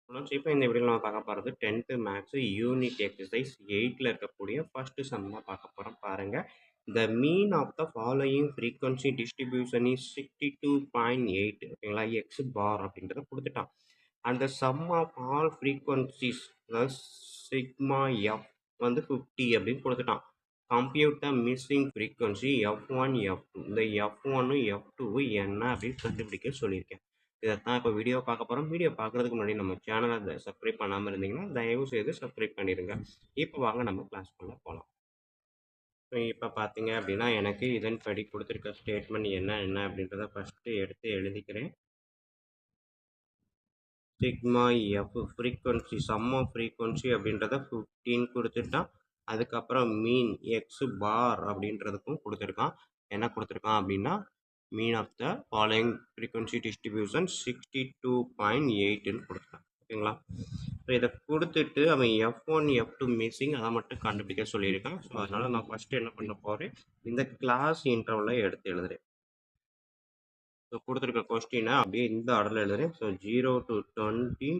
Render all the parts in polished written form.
இப்போ இந்த வீடியோவில் நம்ம பார்க்க போகிறது 10th மேக்ஸ் யூனிட் எக்ஸசைஸ் 8ல் இருக்கக்கூடிய ஃபர்ஸ்ட் சம் தான் பார்க்க போகிறோம். பாருங்கள், the mean of the following frequency distribution is 62.8 ஓகேங்களா, எக்ஸ் பார் அப்படின்றத கொடுத்துட்டான். And the sum of all frequencies அதாவது சிக்மா எஃப் வந்து 50 அப்படின்னு கொடுத்துட்டான். Compute the missing frequency F1 F2. இந்த F1 F2 என்ன அப்படின்னு கண்டுபிடிக்க சொல்லியிருக்கேன். இதைத்தான் இப்போ வீடியோ பார்க்க போகிறோம். வீடியோ பார்க்குறதுக்கு முன்னாடி நம்ம சேனலை சப்ஸ்கிரைப் பண்ணாமல் இருந்தீங்கன்னா தயவு செய்து சப்ஸ்கிரைப் பண்ணிடுங்க. இப்போ வாங்க நம்ம கிளாஸ்க்குள்ளே போகலாம். இப்போ பார்த்தீங்க அப்படின்னா எனக்கு இதன்படி கொடுத்துருக்க ஸ்டேட்மெண்ட் என்ன அப்படின்றத ஃபஸ்ட்டு எடுத்து எழுதிக்கிறேன். Sigma F frequency sum of frequency அப்படின்றத 15 கொடுத்துட்டான். அதுக்கப்புறம் மீன் எக்ஸ் பார் அப்படின்றதுக்கும் கொடுத்துருக்கான். என்ன கொடுத்துருக்கான் அப்படின்னா mean of the following frequency distribution 62.8ன்னு கொடுத்துருக்கான். ஓகேங்களா, ஸோ இதை கொடுத்துட்டு அவன் F1 F2 மிஸ்ஸிங் அதை மட்டும் கண்டுபிடிக்க சொல்லியிருக்கான். ஸோ அதனால் நான் ஃபஸ்ட்டு என்ன பண்ண போகிறேன், இந்த கிளாஸ் இன்டர்வலை எடுத்து எழுதுறேன். ஸோ கொடுத்துருக்க கொஸ்டினை அப்படியே இந்த ஆர்டரில் எழுதுறேன். So 0 to 20,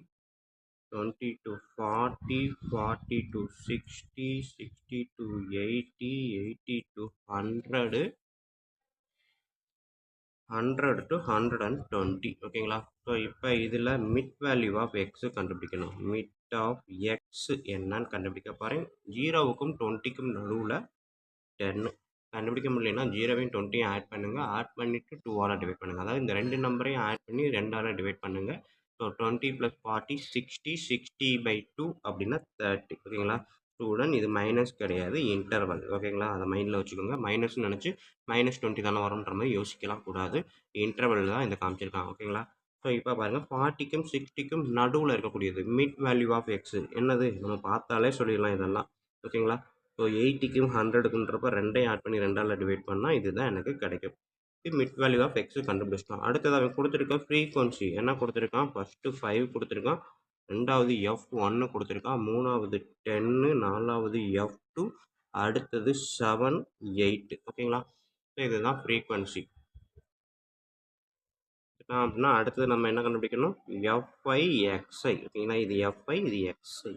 20 to 40, 40 to 60, 60 to 80, 80 to 100, 100 to 120 ஓகேங்களா. ஸோ இப்போ இதில் மிட் வேல்யூ ஆஃப் எக்ஸு கண்டுபிடிக்கணும். மிட் ஆஃப் எக்ஸ் என்னன்னு கண்டுபிடிக்க பாருங்க. 0க்கும் 20க்கும் நடுவில் 10 கண்டுபிடிக்க முடியலன்னா 0வையும் 20யும் ஆட் பண்ணுங்கள். ஆட் பண்ணிவிட்டு 2ஆல் டிவைட் பண்ணுங்கள். அதாவது இந்த ரெண்டு நம்பரையும் ஆட் பண்ணி 2ஆல் டிவைட் பண்ணுங்கள். ஸோ 20 + 40 60, 60/2 அப்படின்னா 30 ஓகேங்களா. ஸ்டூடெண்ட் இது மைனஸ் கிடையாது, இன்டர்வல் ஓகேங்களா. அதை மைண்டில் வச்சுக்கோங்க. மைனஸ்னு நினச்சி -20 தானே வரும்ன்ற மாதிரி யோசிக்கலாம் கூடாது. இன்டர்வல் தான் இந்த காமிச்சிருக்காங்க ஓகேங்களா. ஸோ இப்போ பாருங்கள், 40க்கும் 60க்கும் நடுவில் இருக்கக்கூடியது மிட் வேல்யூ ஆஃப் எக்ஸு என்னது நம்ம பார்த்தாலே சொல்லிடலாம் இதெல்லாம் ஓகேங்களா. ஸோ 80க்கும் 100க்குன்றப்ப ரெண்டையும் ஆட் பண்ணி 2ஆல் டிவைட் பண்ணால் இதுதான் எனக்கு கிடைக்கும். மிட் வேல்யூ ஆஃப் எக்ஸு கண்டுபிடிச்சிட்டான். அடுத்தது அவன் கொடுத்துருக்க ஃப்ரீக்வன்சி என்ன கொடுத்துருக்கான், ஃபஸ்ட்டு 5 கொடுத்துருக்கான், ரெண்டாவது F1 கொடுத்துருக்கான், மூணாவது 10, நாலாவது F2, அடுத்தது 7, 8 ஓகேங்களா. ஸோ இதுதான் ஃப்ரீக்வன்சி. அப்படின்னா அடுத்தது நம்ம என்ன கண்டுபிடிக்கணும், Fi xi ஓகேங்களா. இது Fi, இது xi.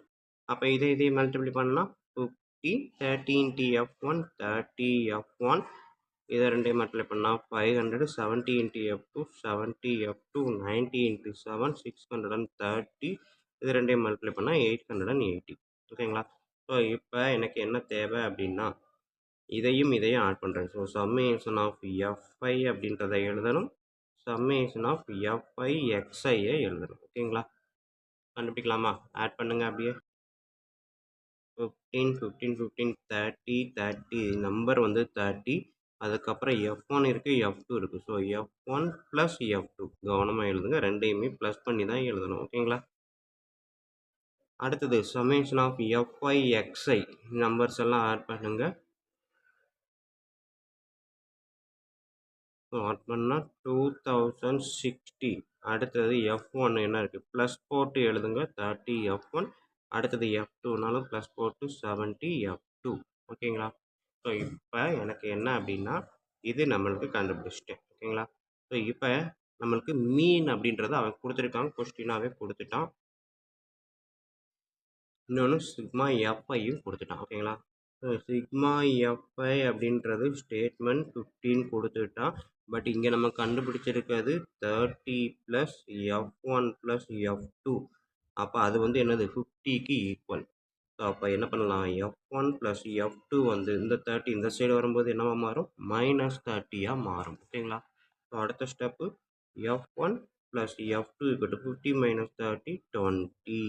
அப்போ இதே மல்டிப்ளை பண்ணால் 50, 30 into F1, 30 F1, இதை ரெண்டையும் மல்டிப்ளை பண்ணால் 500, 70 into F2, 70 F2, 90 into 7, 630, இது ரெண்டையும் மல்டிப்ளை பண்ணால் 880 ஓகேங்களா. ஸோ இப்போ எனக்கு என்ன தேவை அப்படின்னா இதையும் ஆட் பண்ணுறேன். ஸோ சம்மேஷன் ஆஃப் Fi அப்படின்றத எழுதணும், சம்மேஷன் ஆஃப் Fi xi எழுதணும் ஓகேங்களா. கண்டுபிடிக்கலாமா, ஆட் பண்ணுங்க அப்படியே. 15, 15, 15, 30, 30 நம்பர் வந்து 30. அதுக்கப்புறம் F1 இருக்குது, F2 இருக்குது. ஸோ F1 + F2 கவனமாக எழுதுங்க, ரெண்டையுமே ப்ளஸ் பண்ணி தான் எழுதணும் ஓகேங்களா. அடுத்தது summation of Fi xi numbers எல்லாம் ஆட் பண்ணுங்க. ஆட் பண்ணால் 2060. அடுத்தது F1 என்ன இருக்குது, ப்ளஸ் போட்டு எழுதுங்க, 30 F1. அடுத்தது F2னாலும் ப்ளஸ் போட்டு 70 F2 ஓகேங்களா. ஸோ இப்போ எனக்கு என்ன அப்படின்னா இது நம்மளுக்கு கண்டுபிடிச்சிட்டேன் ஓகேங்களா. ஸோ இப்போ நம்மளுக்கு மீன் அப்படின்றத அவன் கொடுத்துருக்காங்க, கொஸ்டினாகவே கொடுத்துட்டான். இன்னொன்று சிக்மா எஃப்ஐயும் கொடுத்துட்டான் ஓகேங்களா. ஸோ சிக்மா எஃப்ஐ அப்படின்றது ஸ்டேட்மெண்ட் 15 கொடுத்துட்டான். பட் இங்கே நம்ம கண்டுபிடிச்சிருக்கிறது 30 + F1 + F2. அப்போ அது வந்து என்னது 50க்கு ஈக்குவல். ஸோ அப்போ என்ன பண்ணலாம், F1 + F2 வந்து இந்த 30 இந்த சைடு வரும்போது என்னவா மாறும், -30யாக மாறும் ஓகேங்களா. ஸோ அடுத்த ஸ்டெப்பு F1 + F2 = 50 - 30 20.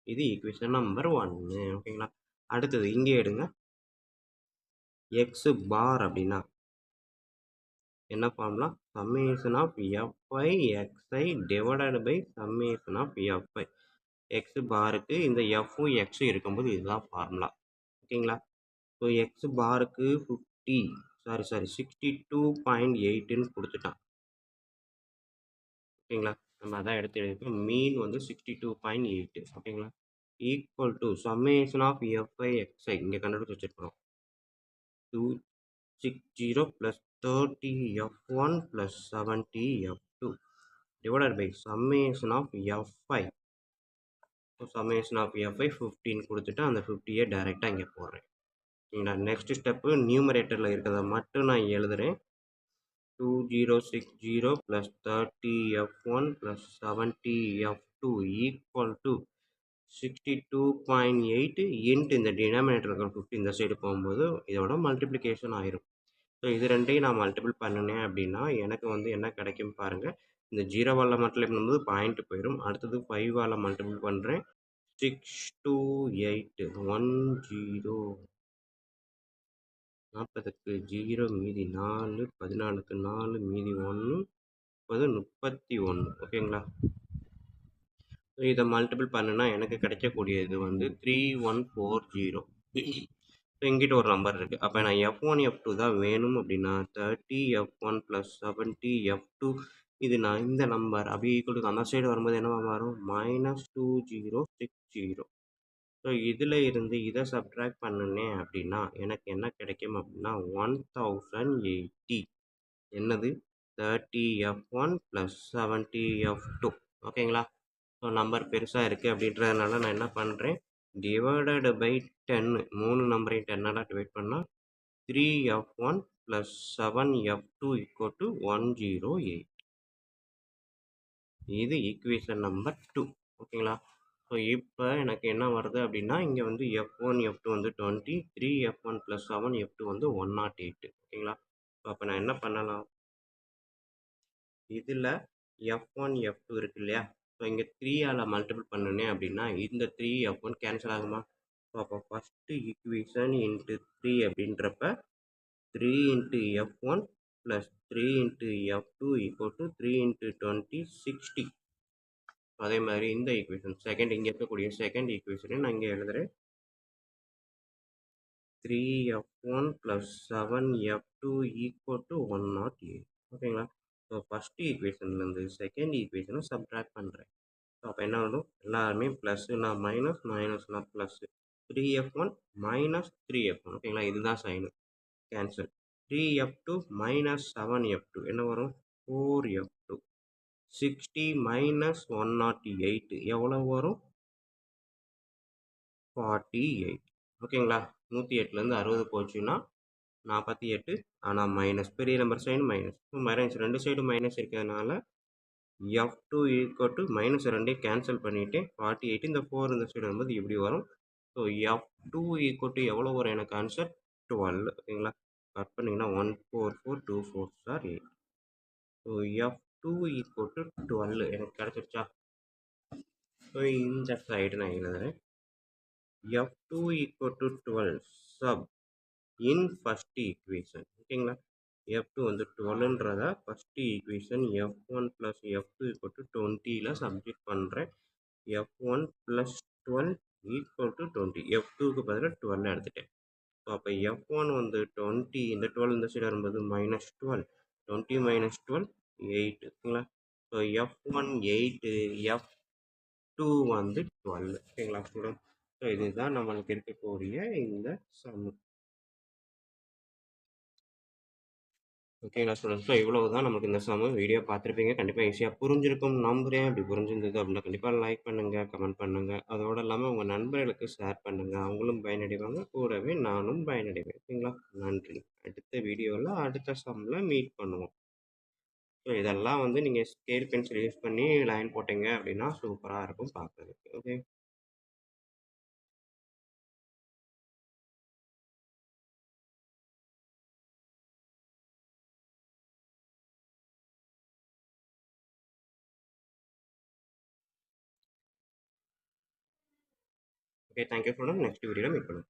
இது ஈக்குவேஷன் நம்பர் 1 ஓகேங்களா. அடுத்தது இங்கே எடுங்க, எக்ஸ் பார் அப்படின்னா என்ன formula, summation of Fi xi divided by summation of Fi. X பாருக்கு இந்த எஃப்பும் எக்ஸும் இருக்கும்போது இதுதான் ஃபார்முலா ஓகேங்களா. ஸோ எக்ஸ் பாருக்கு 62.8ன்னு கொடுத்துட்டான் ஓகேங்களா. நம்ம அதான் எடுத்து எழுதிப்போம். மீன் வந்து 62.8 ஓகேங்களா. Equal to summation of Fi xi இங்கே கண்டுபிடிச்சி வச்சுருக்கிறோம். 260 + 30 F1 + 70 F2 divided by summation of F I. So summation of F I 15 கொடுத்துட்டு அந்த 50யை டைரெக்டாக இங்கே போடுறேன். சரிங்களா? நெக்ஸ்ட் ஸ்டெப்பு நியூமரேட்டரில் இருக்கிறத மட்டும் நான் எழுதுகிறேன். 2060 plus 30f1 plus 70f2 equal to 62.8 into இந்த டினாமினேட்டர் இருக்கிற 50 இந்த சைடு போகும்போது இதோட மல்டிப்ளிகேஷன் ஆயிரும். ஸோ இது ரெண்டையும் நான் மல்டிபிள் பண்ணினேன் அப்படின்னா எனக்கு வந்து என்ன கிடைக்கும் பாருங்கள். இந்த 0வால் மல்டிப்ளை பண்ணும்போது பாயிண்ட் போயிடும். அடுத்தது 5வால் மல்டிபிள் பண்ணுறேன். 628 10 40க்கு 0 மீதி 4 14க்கு 4 மீதி 1 31. ஓகேங்களா? ஸோ இதை மல்டிபிள் பண்ணுனா எனக்கு கிடைக்கக்கூடியது வந்து 3140. ஸோ இங்கிட்ட ஒரு நம்பர் இருக்குது. அப்போ நான் F1 F2 தான் வேணும் அப்படின்னா 30f1 + 70f2 இது நான் இந்த நம்பர் அப்படியே ஈக்குவல் டு அந்த சைடு வரும்போது என்னவா மாறும் -2060. ஸோ இதில் இருந்து இதை சப்ட்ராக்ட் பண்ணினேன் அப்படின்னா எனக்கு என்ன கிடைக்கும் அப்படின்னா 1080. என்னது 30f1 + 70f2. ஓகேங்களா? ஸோ நம்பர் பெருசாக இருக்குது அப்படின்றதுனால நான் என்ன பண்ணுறேன் டிவைடட் பை 10 3 நம்பரையும் 10ஆல் டிவைட் பண்ணால் 3f1 + 7f2 = 108. இது ஈக்குவேஷன் நம்பர் 2. ஓகேங்களா? ஸோ இப்போ எனக்கு என்ன வருது அப்படின்னா இங்கே வந்து f1 f2 வந்து 20, 3f1 + 7f2 வந்து 108. ஓகேங்களா? ஸோ அப்போ நான் என்ன பண்ணலாம், இதில் f1 f2 இருக்கு இல்லையா? ஸோ இங்கே 3ஆல் மல்டிபிள் பண்ணினேன் அப்படின்னா இந்த 3f1 கேன்சல் ஆகுமா? ஸோ அப்போ ஃபஸ்ட்டு ஈக்குவேஷன் இன்ட்டு 3 அப்படின்றப்ப 3 × f1 + 3 × f2 = 3 × 20 60. அதே மாதிரி இந்த ஈக்குவேஷன் செகண்ட் இங்கே இருக்கக்கூடிய செகண்ட் ஈக்குவேஷனை நான் இங்கே எழுதுகிறேன். 3f1 + 7f2 = 108. ஓகேங்களா? ஸோ ஃபஸ்ட் ஈக்குவேஷன்லேருந்து செகண்ட் ஈக்குவேஷனை சப்ட்ராக்ட் பண்ணுறேன். ஸோ அப்போ என்ன வரும், எல்லாருமே ப்ளஸ்னா மைனஸ், மைனஸ்னா ப்ளஸ். 3f1 - 3f1. ஓகேங்களா? இதுதான் சைனு. கேன்சல். 3f2 - 7f2 என்ன வரும் 4f2. 60 - 108 எவ்வளோ வரும் 48. ஓகேங்களா? 108லேருந்து 60 போச்சுன்னா 48. ஆனால் மைனஸ் பெரிய நம்பர் சைன் மைனஸ். மைனஸ் ரெண்டு சைடு மைனஸ் இருக்கிறதுனால f2 = மைனஸ் ரெண்டையும் கேன்சல் பண்ணிவிட்டு 48. இந்த 4 இந்த சைடு வரும்போது இப்படி வரும். ஸோ f2 = எவ்வளோ வரும் எனக்கு ஆன்சர் 12. ஓகேங்களா? கட் பண்ணிங்கன்னா 144 2 4 8. ஸோ f2 = 12 எனக்கு கிடச்சிருச்சா? ஸோ இந்த சைடு நான் எழுதுகிறேன். f2 = 12 sub in first equation. ஓகேங்களா? f2 வந்து 12ன்றத ஃபஸ்ட் ஈக்குவேஷன் f1 + f2 = 20ல் சப்ஜெக்ட் பண்ணுறேன். f1 + 12 = 20. f2க்கு பதிலாக 12 எடுத்துட்டேன். ஸோ அப்போ f1 வந்து 20, இந்த 12 இந்த சைடு வரும்போது -12. 20 - 12 8. ஓகேங்களா? ஸோ f1 8, f2 வந்து 12. ஓகேங்களா ஸ்டூடெண்ட்? ஸோ இதுதான் நம்மளுக்கு இருக்கக்கூடிய இந்த சம். ஓகேங்களா ஸ்டூடெண்ட்ஸ்? ஸோ இவ்வளோ தான் நமக்கு இந்த சம். வீடியோ பார்த்துருப்பீங்க. கண்டிப்பாக ஈஸியாக புரிஞ்சிருக்கும் நம்புகிறேன். அப்படி புரிஞ்சிருந்தது அப்படின்னா கண்டிப்பாக லைக் பண்ணுங்கள், கமெண்ட் பண்ணுங்கள். அதோடு இல்லாமல் உங்கள் நண்பர்களுக்கு ஷேர் பண்ணுங்கள். அவங்களும் பயனடைவாங்க, கூடவே நானும் பயனடைவேன். ஓகேங்களா? நன்றி. அடுத்த வீடியோவில் அடுத்த சம்மில் மீட் பண்ணுவோம். ஸோ இதெல்லாம் வந்து நீங்கள் ஸ்கேல் பென்சில் யூஸ் பண்ணி லைன் போட்டிங்க அப்படின்னா சூப்பராக இருக்கும் பார்க்குறதுக்கு. Okay. Okay, thank you student. Next வீடியோவில் மீட் பண்ணுவோம்.